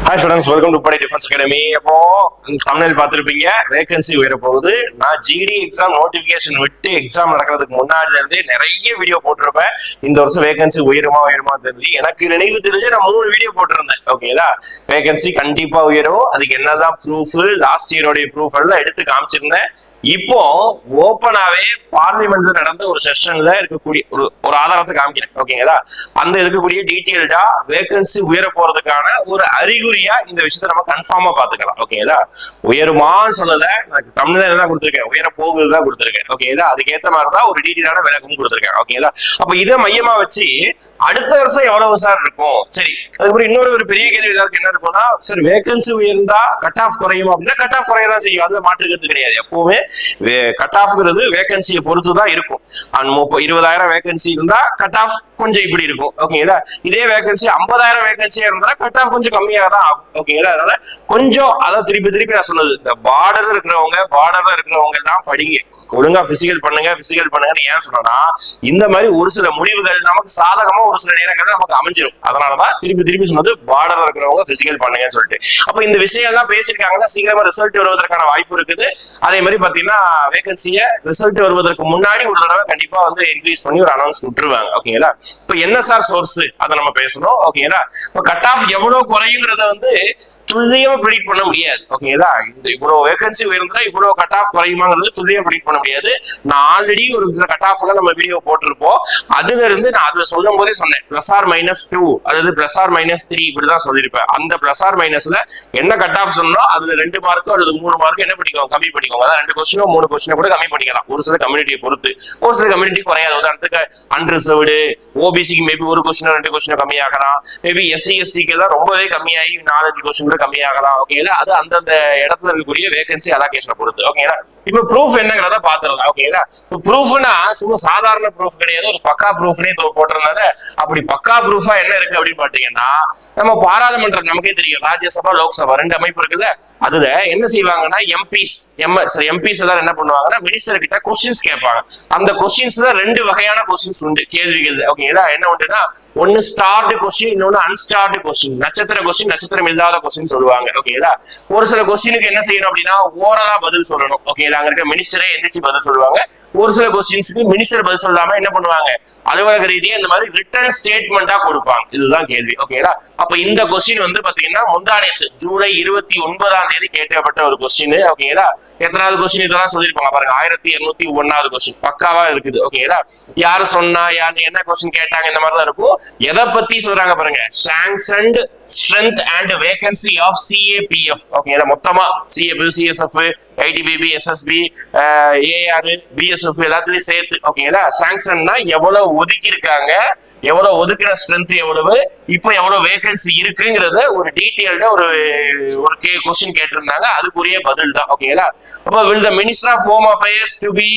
Hi students, welcome to படை defence academy. அப்போ தமிழில் பார்த்துருப்பீங்க, வேகன்சி உயர போகுது. நான் ஜிடி எக்ஸாம் நோட்டிபிகேஷன் விட்டு எக்ஸாம் நடக்கிறதுக்கு முன்னாடில இருந்தே நிறைய வீடியோ போட்டிருப்பேன். இந்த வருஷம் வேகன்சி உயருமா தெரிஞ்சு எனக்கு நினைவு தெரிஞ்சு நான் 3 வீடியோ போட்டிருந்தேன். ஓகேதா, வேகன்சி கண்டிப்பா உயரும். அதுக்கு என்னதான் ப்ரூஃப், லாஸ்ட் இயரோடைய ப்ரூஃப் எல்லாம் எடுத்து காமிச்சிருந்தேன். இப்போ ஓப்பனாவே பார்லிமெண்ட்ல நடந்த ஒரு செஷன்ல இருக்கக்கூடிய ஒரு ஆதாரத்தை காமிக்கிறேன். ஓகேங்களா, அந்த இருக்கக்கூடிய டீட்டெயில்டா வேகன்சி உயர போறதுக்கான ஒரு அறிகுறி இந்த விஷயத்தை நம்ம கன்ஃபார்மா பாத்துக்கலாம். ஓகேங்களா, உயருமான்னு சொல்லல, நான் தமிழ்ல தான் கொடுத்திருக்கேன், உயர போகுதுதான் கொடுத்திருக்கேன். ஓகேங்களா, அதுக்கேற்ற மாதிரிதான் ஒரு டீட்டெயிலான விளக்கம் கொடுத்திருக்கேன். ஓகேங்களா, அப்ப இதை மையமா வச்சு அடுத்த வருஷம் எவ்வளவு சார் இருக்கும்? சரி, அதுக்கப்புறம் இன்னொரு பெரிய கேள்வி எல்லாருக்கும் என்ன இருக்கும்னா, சார் வேகன்சி உயர்ந்தா கட் ஆஃப் குறையும் அப்படின்னா கட் ஆஃப் குறையதான் செய்யும். அது மாற்றுக்கிறது கிடையாது. எப்பவுமே கட் ஆஃப்ங்கிறது வேகன்சியை பொறுத்து தான் இருக்கும். 20,000 வேகன்சி இருந்தா கட் ஆஃப் கொஞ்சம் இப்படி இருக்கும். ஓகேங்களா, இதே வேகன்சி 50,000 வேகன்சியா இருந்தா கட் ஆஃப் கொஞ்சம் கம்மியா தான் ஆகும். ஓகேங்களா, அதனால கொஞ்சம் அதான் திருப்பி நான் சொன்னது, இந்த பார்டர்ல இருக்கிறவங்க எல்லாம் படிங்க, ஒழுங்கா பிசிக்கல் பண்ணுங்கன்னு ஏன் சொன்னா, இந்த மாதிரி ஒரு சில முடிவுகள் நமக்கு சாதகமா ஒரு சில நேரங்கள் நமக்கு அமைஞ்சிடும். அதனாலதான் திருப்பி சொன்னது, பார்டர்ல இருக்கிறவங்க பிசிக்கல் பண்ணுங்கன்னு சொல்லிட்டு. அப்ப இந்த விஷயம் எல்லாம் பேசியிருக்காங்கன்னா சீக்கிரமா ரிசல்ட் வருவதற்கான வாய்ப்பு இருக்குது. அதே மாதிரி பாத்தீங்கன்னா வேகன்சிய ரிசல்ட் வருவதற்கு முன்னாடி ஒரு தடவை கண்டிப்பா இன்க்ரீஸ் பண்ணி ஒரு அனௌன்ஸ் விட்டுருவாங்க. ஓகேங்களா, இப்ப என்ன சார் சோர்ஸ், அதை நம்ம பேசணும். ஓகேங்களா, இப்ப கட் ஆஃப் எவ்வளவு குறையுங்கிறத துல்லியமா ப்ரெடிக்ட் பண்ண முடியாது. ஓகேங்களா, இந்த இவ்வளவு வேகன்சி உயர்ந்தா இவ்வளவு கட் ஆஃப் குறையுமாங்கிறது துல்லியமா ப்ரெடிக்ட் பண்ண முடியாது. நான் ஆல்ரெடி ஒரு சில கட் ஆஃப் நம்ம வீடியோ போட்டிருப்போம். அதுல இருந்து நான் அதுல சொல்லும் போதே சொன்னேன், +or-2 அதாவது +or-3 இப்படிதான் சொல்லியிருப்பேன். அந்த +or-ல என்ன கட் ஆஃப் சொன்னோம், அதுல 2 மார்க்கோ அல்லது 3 மார்க்கோ என்ன பண்ணிக்கோங்க, கம்மி பண்ணிக்கோங்க. அதாவது 2 கொஸ்டினோ 3 கொஸ்டினோ கூட கம்மி பண்ணிக்கலாம். ஒரு சில கம்யூனிட்டியை பொறுத்து, ஒரு சில கம்யூனிட்டி குறையாது. உதாரணத்துக்கு அன்ரிசர்வ்டு, ஓபிசிக்கு மேபி 1 கொஸ்டினோ 2 கொஸ்டினோ கம்மியாகலாம். மேபி எஸ்சி எஸ்டிக்கு எல்லாம் ரொம்பவே கம்மியாகி 4-5 கொஸ்டின் கூட கம்மியாகலாம். ஓகேங்களா, அது அந்தந்த இடத்துல இருக்கக்கூடிய வேகன்சி அலோகேஷனை பொறுத்து. ஓகேங்களா, இப்ப ப்ரூஃப் என்னங்கிறத பாத்துறதா. ஓகேங்களா, ப்ரூஃப்னா சும்மா சாதாரண ப்ரூஃப் கிடையாது, ஒரு பக்கா ப்ரூஃப்னே போட்டிருந்தால. அப்படி பக்கா ப்ரூஃபா என்ன இருக்கு அப்படின்னு பாத்தீங்கன்னா, நம்ம பாராளுமன்றம் நமக்கே தெரியும், ராஜ்யசபா லோக்சபா 2 அமைப்பு இருக்குல்ல. அதுல என்ன செய்வாங்கன்னா, எம்பிஸ் எல்லாரும் என்ன பண்ணுவாங்கன்னா, மினிஸ்டர் கிட்ட கொஸ்டின்ஸ் கேட்பாங்க. அந்த கொஸ்டின்ஸ்ல 2 வகையான கொஸ்டின்ஸ் உண்டு, கேள்விகள். ஓகேங்களா, என்ன உண்டுன்னா, ஒன்னு ஸ்டார்டு கொஸ்டின், இன்னொன்னு அன்ஸ்டார்டு கொஸ்டின், நட்சத்திர கொஸ்டின், நட்சத்திரம் இல்லாத கொஸ்டின் சொல்லுவாங்க. ஓகேங்களா, ஒரு சில கொஸ்டினுக்கு என்ன செய்யணும் அப்படின்னா, ஓரலா பதில் சொல்லணும். ஓகேங்களா, அங்க இருக்க மினிஸ்டரே எந்திரிச்சு பதில் சொல்லுவாங்க. ஒரு சில கொஸ்டின்ஸ்க்கு மினிஸ்டர் பதில் சொல்லாம என்ன பண்ணுவாங்க, அலுவலக ரீதியா இந்த மாதிரி ரிட்டன் ஸ்டேட்மெண்டா கொடுப்பாங்க. இதுதான் கேள்வி. ஓகேங்களா, அப்ப இந்த கொஸ்டின் பாத்தீங்கன்னா முந்தானேத்து ஜூலை 29ஆம் தேதி கேட்கப்பட்ட ஒரு கொஸ்டின். ஓகேங்களா, எத்தனாவது கொஸ்டின் இதெல்லாம் சொல்லிருப்பாங்க பாருங்க, 1201வது கொஸ்டின் பக்காவா இருக்குது. ஓகேங்களா, யாரு சொன்னா, யாரு என்ன கொஸ்டின் கேட்டாங்க, இந்த மாதிரி தான் இருக்கும். எதை பத்தி சொல்றாங்க பாருங்க, sanctioned strength and vacancy of CAPF. ஓகேங்களா, மொத்தமா CAPF, CSF, ITBP, SSB, AR, BSF எல்லாத்தையும் சேர்த்து. ஓகேங்களா, சாங்ஷன்னா எவ்வளவு ஒதுக்கி இருக்காங்க, எவ்வளவு ஒதுக்கிற ஸ்ட்ரென்த் எவ்வளவு, இப்போ எவ்வளவு வேகன்சி இருக்குங்கிறத ஒரு டீடைல்டா ஒரு கொஸ்டின் கேட்டிருந்தாங்க. அதுக்குரிய பதில் தான். ஓகேங்களா, அப்ப will the Minister of Home Affairs to be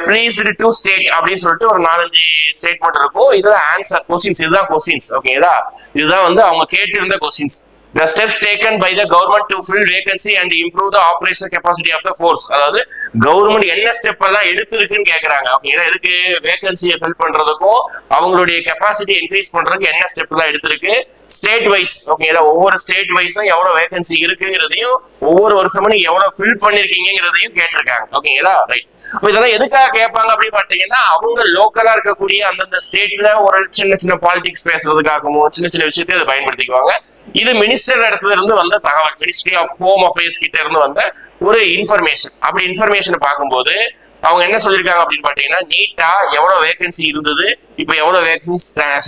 pleased to state அப்படின்னு சொல்லிட்டு ஒரு 4-5 ஸ்டேட்மெண்ட் இருக்கும். இதுதான் ஆன்சர் கொஸ்டின்ஸ், இதுதான் கொஸ்டின்ஸ். ஓகேங்களா, இதுதான் அவங்க கேட்டிருந்த questions. The steps taken by the government to fill vacancy and improve the operational capacity of the force. அதாவது கவர்மெண்ட் என்ன ஸ்டெப் எல்லாம் எடுத்திருக்குன்னு கேக்குறாங்க. ஓகேங்களா, எதுக்கு, வேகன்சியை ஃபில் பண்றதுக்கும் அவங்களுடைய கெப்பாசிட்டி இன்க்ரீஸ் பண்றதுக்கு என்ன ஸ்டெப் எல்லாம் எடுத்திருக்கு, ஸ்டேட் வைஸ். ஓகேங்களா, ஒவ்வொரு ஸ்டேட் வைஸும் எவ்வளவு வேகன்சி இருக்குங்கிறதையும் ஒவ்வொரு வருஷமும் நீங்க எவ்வளவு ஃபில் பண்ணிருக்கீங்கிறதையும் கேட்டிருக்காங்க. ஓகேங்களா, ரைட். இதெல்லாம் எதுக்காக கேட்பாங்க அப்படின்னு பாத்தீங்கன்னா, அவங்க லோக்கலா இருக்கக்கூடிய அந்தந்த ஸ்டேட்ல ஒரு சின்ன பாலிடிக்ஸ் பேசுறதுக்காகவும் சின்ன விஷயத்தை அதை பயன்படுத்திக்குவாங்க. இது மினிஸ்டர் இடத்துல இருந்து வந்த தகவல், மினிஸ்ட்ரி ஆஃப் ஹோம் அஃபேர்ஸ் கிட்ட இருந்து வந்த ஒரு இன்ஃபர்மேஷன். அப்படி இன்ஃபர்மேஷன் பார்க்கும்போது அவங்க என்ன சொல்லியிருக்காங்க அப்படின்னு பாத்தீங்கன்னா, நீட்டா எவ்வளவு வேகன்சி இருந்தது, இப்ப எவ்வளவு வேகன்சி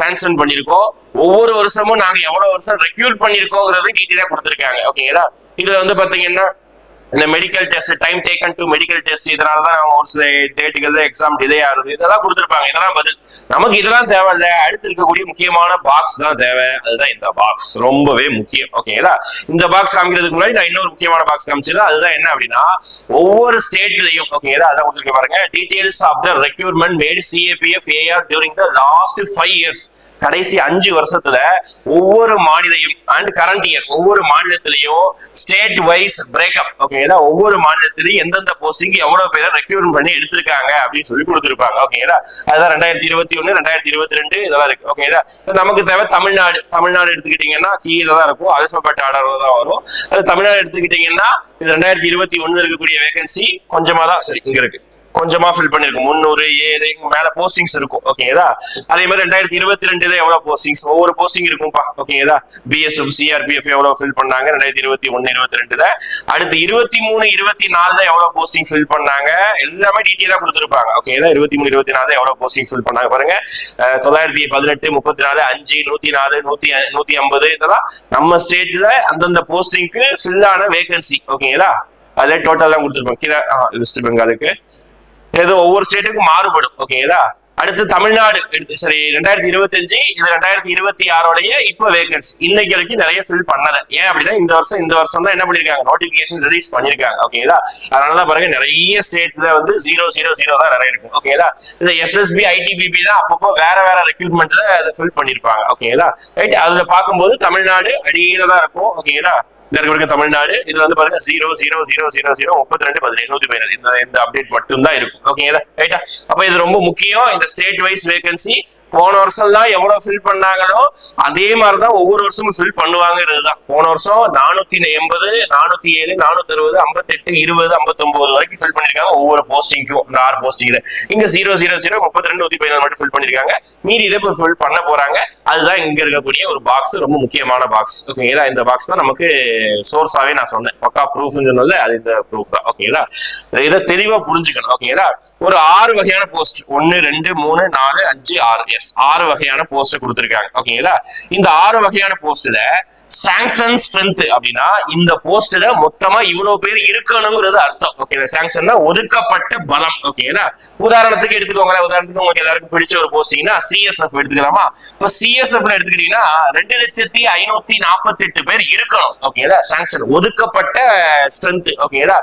சாங்ஷன் பண்ணிருக்கோம், ஒவ்வொரு வருஷமும் நாங்க எவ்வளவு வருஷம் ரெக்யூட் பண்ணிருக்கோங்கிறது டீட்டெயிலா கொடுத்திருக்காங்க. ஓகேங்களா, இதுல பாத்தீங்கன்னா இந்த medical test, time taken to medical test, இதனாலதான் ஒரு சில டேட்டுகள் எக்ஸாம் டிலே ஆகுது, இதெல்லாம் கொடுத்திருப்பாங்க. இதெல்லாம் பதில். நமக்கு இதெல்லாம் தேவையில்ல, அடுத்து இருக்கக்கூடிய முக்கியமான பாக்ஸ் தான் தேவை. அதுதான் இந்த பாக்ஸ், ரொம்பவே முக்கியம். ஓகேங்களா, இந்த பாக்ஸ் காமிக்கிறதுக்கு முன்னாடி நான் இன்னொரு முக்கியமான பாக்ஸ் காமிச்சது. அதுதான் என்ன அப்படின்னா, ஒவ்வொரு ஸ்டேட்லயும். ஓகேங்களா, அதான் கொடுத்துருக்க பாருங்க, details of the requirement made CAPF AR during the last 5 years. கடைசி 5 வருஷத்துல ஒவ்வொரு மாநிலையும் அண்ட் கரண்ட் இயர் ஒவ்வொரு மாநிலத்திலையும் ஸ்டேட் வைஸ் பிரேக்அப் ஓகேங்களா, ஒவ்வொரு மாநிலத்திலையும் எந்தெந்த போஸ்டிங் எவ்வளவு பேரை ரெக்யூர்மெண்ட் பண்ணி எடுத்திருக்காங்க அப்படின்னு சொல்லி கொடுத்திருப்பாங்க ஓகேங்களா. அதுதான் 2021 2022 இதெல்லாம் இருக்கு ஓகேங்களா. நமக்கு தேவை தமிழ்நாடு எடுத்துக்கிட்டீங்கன்னா கீழே தான் இருக்கும், அல்பபெட் ஆர்டர்ல தான் வரும். அது தமிழ்நாடு எடுத்துக்கிட்டீங்கன்னா இது 2021 இருக்கக்கூடிய வேகன்சி கொஞ்சமா தான் சரி இங்க இருக்கு, கொஞ்சமா ஃபில் பண்ணிருக்கும் 300 7 மேல போஸ்டிங்ஸ் இருக்கும் ஓகேங்களா. அதே மாதிரி 2022 எவ்வளவு போஸ்டிங்ஸ் ஒவ்வொரு போஸ்டிங் இருக்கும்பா ஓகேங்களா. பிஎஸ்எஃப் சிஆர்பிஎஃப் எவ்வளவு ஃபில் பண்ணாங்க 2021 22. அடுத்து 23 24 எவ்வளவு போஸ்டிங் ஃபில் பண்ணாங்க எல்லாமே டீட்டெயிலா கொடுத்துருப்பாங்க ஓகேங்களா. 23 24 எவ்வளவு போஸ்டிங் ஃபில் பண்ணாங்க பாருங்க. 918 34 5 104 150 இதெல்லாம் நம்ம ஸ்டேட்ல அந்தந்த போஸ்டிங்க்கு ஃபில் ஆன வேகன்சி ஓகேங்களா. அதுல டோட்டல் தான் கொடுத்துருப்பாங்க கீழே வெஸ்ட் பெங்காலுக்கு. ஏதோ ஒவ்வொரு ஸ்டேட்டுக்கும் மாறுபடும் ஓகேங்களா. அடுத்து தமிழ்நாடு எடுத்து சரி 2025 இது 2026 இப்ப வேகன்சி இன்னைக்கு வரைக்கும் நிறைய ஃபில் பண்ணல. ஏன் அப்படின்னா இந்த வருஷம் தான் என்ன பண்ணிருக்காங்க நோட்டிபிகேஷன் ரிலீஸ் பண்ணிருக்காங்க ஓகேங்களா. அதனாலதான் பாருங்க நிறைய ஸ்டேட்ல வந்து 000 தான் நிறைய இருக்கும் ஓகேங்களா. இந்த எஸ்எஸ்பி ஐடிபிபி தான் அப்பப்போ வேற ரெக்ரூட்மெண்ட்ல அதை ஃபில் பண்ணிருப்பாங்க ஓகேங்களா. ரைட், அதுல பார்க்கும்போது தமிழ்நாடு அடியில தான் இருக்கும் ஓகேங்களா. தமிழ்நாடு இதுல வந்து பாருங்க 00000 32 17 117 இந்த அப்டேட் மட்டும் தான் இருக்கும் ஓகேங்களா. ரைட்டா, அப்ப இது ரொம்ப முக்கியம். இந்த ஸ்டேட் வைஸ் வேகன்சி போன வருஷம் தான் எவ்வளவு ஃபில் பண்ணாங்களோ அதே மாதிரிதான் ஒவ்வொரு வருஷமும் ஃபில் பண்ணுவாங்கிறதுதான். போன வருஷம் 480 407 460 58 20 59 வரைக்கும் ஃபில் பண்ணிருக்காங்க ஒவ்வொரு போஸ்டிங்க்கும். இந்த 6 போஸ்டிங்ல இங்க 000 32 117 மட்டும் ஃபில் பண்ணிருக்காங்க. மீதி இதை ஃபில் பண்ண போறாங்க. அதுதான் இங்க இருக்கக்கூடிய ஒரு பாக்ஸ், ரொம்ப முக்கியமான பாக்ஸ் ஓகேங்களா. இந்த பாக்ஸ் தான் நமக்கு சோர்ஸாவே நான் சொன்னேன், பக்கா ப்ரூஃப் சொன்னது அது இந்த ப்ரூஃப் தான் ஓகேங்களா. இதை தெளிவா புரிஞ்சுக்கணும் ஓகேங்களா. ஒரு 6 வகையான போஸ்ட் 1 2 3 4 5 6 6 வகையான போஸ்ட் கொடுத்திருக்காங்க ஓகேங்களா. இந்த 6 வகையான போஸ்ட்ல சாங்ஷன் ஸ்ட்ரென்த் அப்படின்னா இந்த போஸ்ட்ல மொத்தமா இவ்வளவு பேர் இருக்கணுங்கிறது அர்த்தம் ஓகேங்களா. சாங்ஷன்னா ஒதுக்கப்பட்ட பலம் ஓகேங்களா. உதாரணத்துக்கு எடுத்துக்கோங்களேன், உதாரணத்துக்கு உங்களுக்கு எல்லாருக்கும் பிடிச்ச ஒரு போஸ்டிங்னா சிஎஸ்எஃப் எடுத்துக்கலாமா. இப்ப சிஎஸ்எஃப் எடுத்துக்கிட்டீங்கன்னா 2,548 பேர் இருக்கணும் ஓகேங்களா. சாங்ஷன் ஒதுக்கப்பட்ட ஸ்ட்ரென்த் ஓகேங்களா.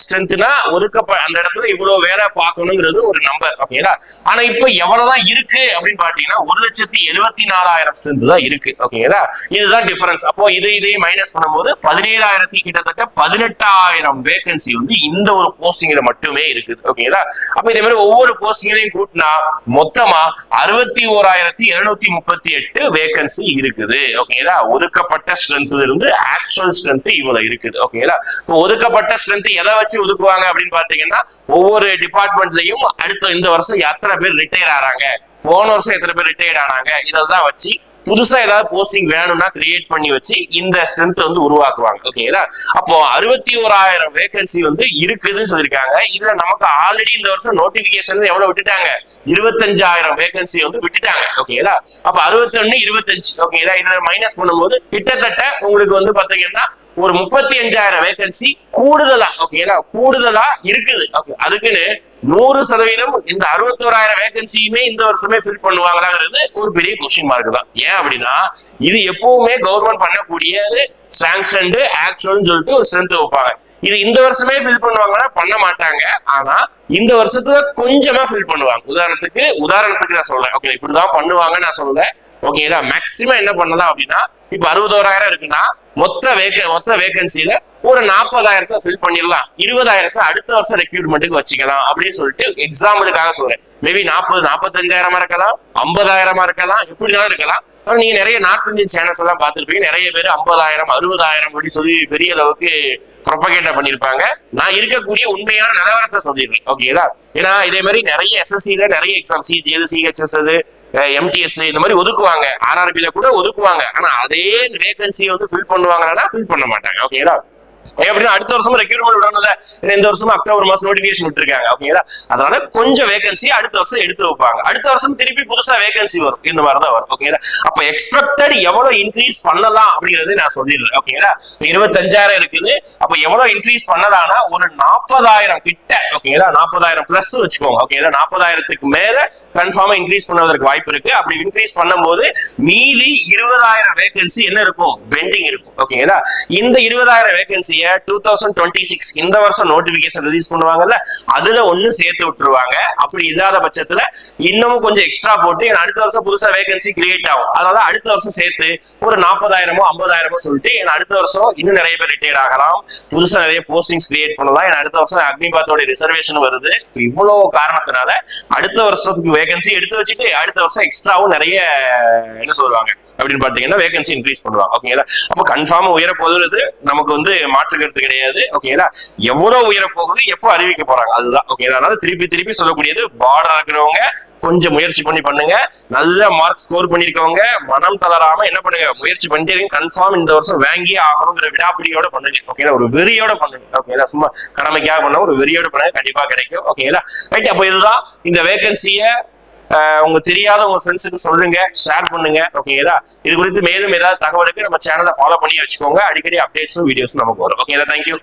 ஸ்ட்ரென்த்னா ஒதுக்கப்பட்ட அந்த இடத்துல இவ்வளவு வேலை பார்க்கணுங்கிறது ஒரு நம்பர் ஓகேங்களா. ஆனா இப்ப எவ்வளவுதான் இருக்கு அப்படின்னு பாத்தீங்கன்னா 1,74,000 ஸ்ட்ரென்த் தான் இருக்கு ஓகேங்களா. இதுதான் டிஃபரன்ஸ். அப்போ இதை மைனஸ் பண்ணும்போது 17,000 கிட்டத்தட்ட 18,000 வேகன்சி வந்து இந்த ஒரு போஸ்டிங்ல மட்டுமே இருக்குது ஓகேங்களா. அப்ப இதே மாதிரி ஒவ்வொரு போஸ்டிங்லையும் கூட்டினா மொத்தமா 61,738 வேகன்சி இருக்குது ஓகேங்களா. ஒதுக்கப்பட்ட ஸ்ட்ரென்த்ல இருந்து ஆக்சுவல் ஸ்ட்ரென்த் இவ்வளவு இருக்குது ஓகேங்களா. ஒதுக்கப்பட்ட ஸ்ட்ரென்த் எதை வச்சு ஒதுக்குவாங்க அப்படின்னு பாத்தீங்கன்னா ஒவ்வொரு டிபார்ட்மெண்ட்லயும் அடுத்த இந்த வருஷம் எத்தனை பேர் ரிட்டையர் ஆறாங்க, போன வருஷம் எத்தனை பேர் ரிட்டையர்ட் ஆனாங்க, இதெல்லாம் வச்சு புதுசா ஏதாவது போஸ்டிங் வேணும்னா கிரியேட் பண்ணி வச்சு இந்த ஸ்ட்ரென்த் வந்து உருவாக்குவாங்க ஓகேங்களா. அப்போ 61,000 வேகன்சி வந்து இருக்குதுன்னு சொல்லியிருக்காங்க. இதுல நமக்கு ஆல்ரெடி இந்த வருஷம் நோட்டிபிகேஷன் எவ்வளவு விட்டுட்டாங்க 25,000 வேகன்சி வந்து விட்டுட்டாங்க ஓகேங்களா. அப்ப 61 25 ஓகேங்களா. இதுல மைனஸ் பண்ணும்போது கிட்டத்தட்ட உங்களுக்கு வந்து பாத்தீங்கன்னா ஒரு 35,000 வேகன்சி கூடுதலா ஓகேங்களா, கூடுதலா இருக்குது. அதுக்குன்னு 100% இந்த 61,000 வேகன்சியுமே இந்த வருஷமே ஃபில் பண்ணுவாங்களாங்கிறது ஒரு பெரிய கொஸ்டின் மார்க் தான். ஏன் அப்படின்னா இது எப்பவுமே கவர்மெண்ட் பண்ணக்கூடியது சாங்ஷன்டு ஆக்சுவல் சொல்லிட்டு ஒரு ஸ்ட்ரென்த் வைப்பாங்க. இது இந்த வருஷமே ஃபில் பண்ணுவாங்கன்னா பண்ண மாட்டாங்க. ஆனா இந்த வருஷத்துல கொஞ்சமா ஃபில் பண்ணுவாங்க. உதாரணத்துக்கு நான் சொல்றேன் ஓகே, இப்படிதான் பண்ணுவாங்க நான் சொல்றேன் ஓகேங்களா. மேக்சிமம் என்ன பண்ணலாம் அப்படின்னா இப்ப 61,000 இருக்குன்னா மொத்த வேகன்சியில ஒரு 40,000 ஃபில் பண்ணிடலாம், 20,000 அடுத்த வருஷம் ரெக்ரூட்மெண்ட்டுக்கு வச்சுக்கலாம் அப்படின்னு சொல்லிட்டு எக்ஸாம்பிளுக்காக சொல்றேன். மேபி 40,000-45,000 இருக்கலாம், 50,000 இருக்கலாம், எப்படினாலும் இருக்கலாம். ஆனா நீங்க நிறைய நார்த் இந்தியன் சேனல்ஸ் எல்லாம் பார்த்திருப்பீங்க, நிறைய பேர் 50,000 60,000 அப்படி சொல்லி பெரிய அளவுக்கு ப்ரொபகேண்டா பண்ணிருப்பாங்க. நான் இருக்கக்கூடிய உண்மையான நிலவரத்தை சொல்லிடுறேன் ஓகேங்களா. ஏன்னா இதே மாதிரி நிறைய எஸ்எஸ்சில நிறைய எக்ஸாம் சிஜிஎஸ் சிஹெச்எஸ் எம்டிஎஸ் இந்த மாதிரி ஒதுக்குவாங்க, ஆர்ஆர்பில கூட ஒதுக்குவாங்க. ஆனா அதே வேகன்சி வந்து ஃபில் பண்ணுவாங்கன்னா ஃபில் பண்ண மாட்டாங்க ஓகேங்களா. எப்படின்னா அடுத்த வருஷம் ரெக்ரூட்மெண்ட் விடணும்ல, இந்த வருஷம் அக்டோபர் மாசம் நோட்டிபிகேஷன் விட்டுருக்காங்க ஓகேங்களா. அதனால கொஞ்சம் வேகன்சி அடுத்த வருஷம் எடுத்து வைப்பாங்க. அடுத்த வருஷம் திருப்பி புதுசா வேகன்சி வரும், இந்த மாதிரி தான் வரும் ஓகேங்களா. அப்ப எக்ஸ்பெக்டட் எவ்வளவு இன்க்ரீஸ் பண்ணலாம் அப்படிங்கறது நான் சொல்லிடுறேன் ஓகேங்களா. 25,000 இருக்குது, அப்ப எவ்வளவு இன்க்ரீஸ் பண்ணலாம்னா ஒரு 40,000 கிட்ட ஓகேங்களா. 40,000 பிளஸ் வச்சுக்கோங்க ஓகேங்களா. 40,000க்கு மேல கன்ஃபார்மா இன்க்ரீஸ் பண்ணுவதற்கு வாய்ப்பு இருக்கு. அப்படி இன்க்ரீஸ் பண்ணும்போது மீதி 20,000 வேகன்சி என்ன இருக்கும், பெண்டிங் இருக்கும் ஓகேங்களா. இந்த 20,000 வேகன்சி வேகன்சியை 2026 இந்த வருஷம் நோட்டிபிகேஷன் ரிலீஸ் பண்ணுவாங்கல்ல, அதுல ஒண்ணு சேர்த்து விட்டுருவாங்க. அப்படி இல்லாத பட்சத்துல இன்னமும் கொஞ்சம் எக்ஸ்ட்ரா போட்டு அடுத்த வருஷம் புதுசா வேகன்சி கிரியேட் ஆகும். அதனால அடுத்த வருஷம் சேர்த்து ஒரு 40,000 50,000 சொல்லிட்டு அடுத்த வருஷம் இன்னும் நிறைய பேர் ரிட்டையர்ட் ஆகலாம், புதுசா நிறைய போஸ்டிங்ஸ் கிரியேட் பண்ணலாம். அடுத்த வருஷம் அக்னிபாத்தோட ரிசர்வேஷன் வருது. இவ்வளவு காரணத்தினால அடுத்த வருஷத்துக்கு வேகன்சி எடுத்து வச்சுட்டு அடுத்த வருஷம் எக்ஸ்ட்ராவும் நிறைய என்ன சொல்லுவாங்க அப்படின்னு பாத்தீங்கன்னா வேகன்சி இன்க்ரீஸ் பண்ணுவாங்க. ஓகேங்களா? அப்ப கன்ஃபார்ம் உயர போகுது, நமக்கு வந்து மாற்று கருத்து கிடையாது. ஓகேங்களா? எவ்வளவு உயர போகுது, எப்போ அறிவிக்க போறாங்க, அதுதான். ஓகேங்களா? அதனால திருப்பி சொல்லக்கூடியது, பார்டர் இருக்கிறவங்க கொஞ்சம் முயற்சி பண்ணுங்க. நல்ல மார்க் ஸ்கோர் பண்ணிருக்கவங்க மனம் தளராம என்ன பண்ணுங்க, முயற்சி பண்ணிட்டே இருங்க. கன்ஃபார்ம் இந்த வருஷம் வாங்கியே ஆகணுங்கிற விடாப்பிடியோட பண்ணுங்க. ஓகேங்களா? ஒரு வெறியோட பண்ணுங்க. ஓகேங்களா? சும்மா கடமைக்காக பண்ண ஒரு வெறியோட பண்ணுங்க, கண்டிப்பா கிடைக்கும். ஓகேங்களா? ரைட். அப்போ இதுதான் இந்த வேகன்சிய உங்க தெரியாத உங்க ஃப்ரெண்ட்ஸுக்கு சொல்லுங்க, ஷேர் பண்ணுங்க. ஓகேங்களா? இது குறித்து மேலும் ஏதாவது தகவலுக்கு நம்ம சேனலை ஃபாலோ பண்ணி வச்சுக்கோங்க. அடிக்கடி அப்டேட்ஸும் வீடியோஸும் நமக்கு வரும். ஓகேங்களா? தேங்க்யூ.